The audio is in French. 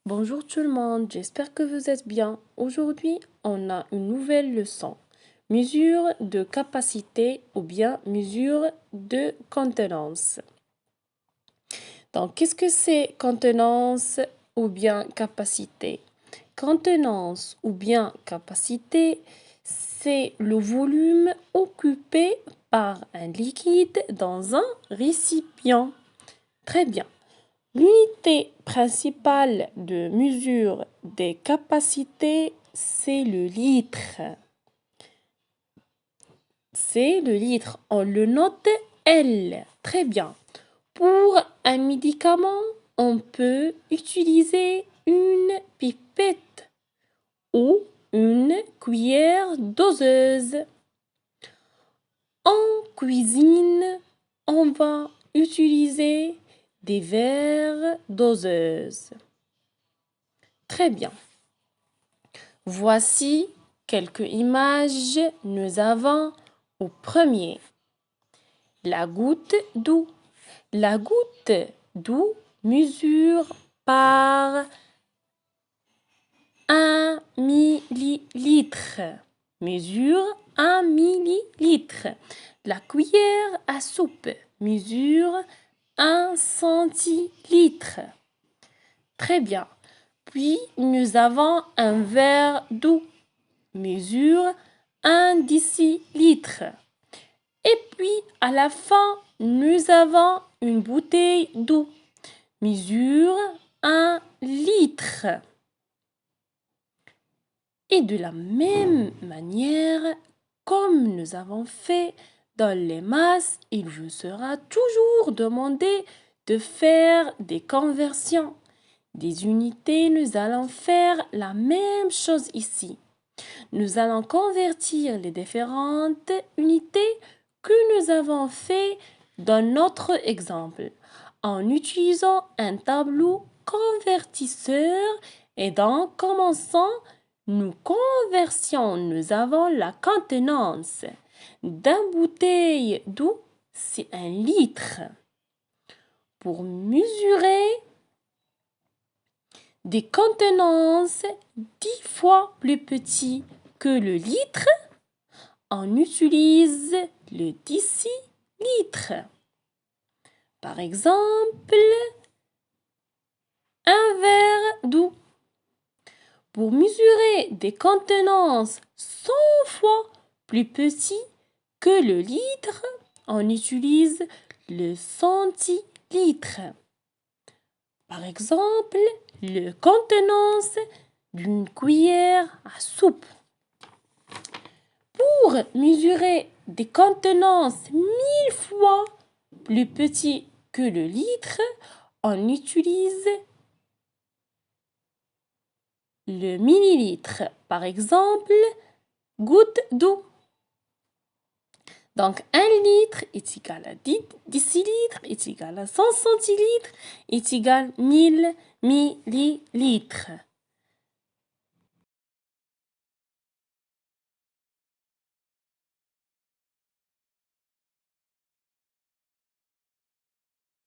Bonjour tout le monde, j'espère que vous êtes bien. Aujourd'hui, on a une nouvelle leçon. Mesure de capacité ou bien mesure de contenance. Donc, qu'est-ce que c'est contenance ou bien capacité? Contenance ou bien capacité, c'est le volume occupé par un liquide dans un récipient. Très bien. L'unité principale de mesure des capacités, c'est le litre. C'est le litre. On le note L. Très bien. Pour un médicament, on peut utiliser une pipette ou une cuillère doseuse. En cuisine, on va utiliser des verres doseuses. Très bien. Voici quelques images. Nous avons au premier la goutte d'eau. La goutte d'eau mesure par 1 millilitre. Mesure 1 millilitre. La cuillère à soupe mesure 1 centilitre. Très bien. Puis, nous avons un verre d'eau, mesure 1 décilitre. Et puis, à la fin, nous avons une bouteille d'eau, mesure 1 litre. Et de la même manière, comme nous avons fait dans les masses, il vous sera toujours demandé de faire des conversions. Des unités, nous allons faire la même chose ici. Nous allons convertir les différentes unités que nous avons fait dans notre exemple en utilisant un tableau convertisseur et donc commençant nous conversions. Nous avons la contenance d'une bouteille d'eau, c'est 1 litre. Pour mesurer des contenances 10 fois plus petits que le litre, on utilise le décilitre. Par exemple, un verre d'eau. Pour mesurer des contenances 100 fois plus petits que le litre, on utilise le centilitre. Par exemple, le contenance d'une cuillère à soupe. Pour mesurer des contenances 1000 fois plus petits que le litre, on utilise le millilitre. Par exemple, goutte d'eau. Donc, 1 litre est égal à 10 décilitres, est égal à 100 centilitres, est égal à 1000 millilitres.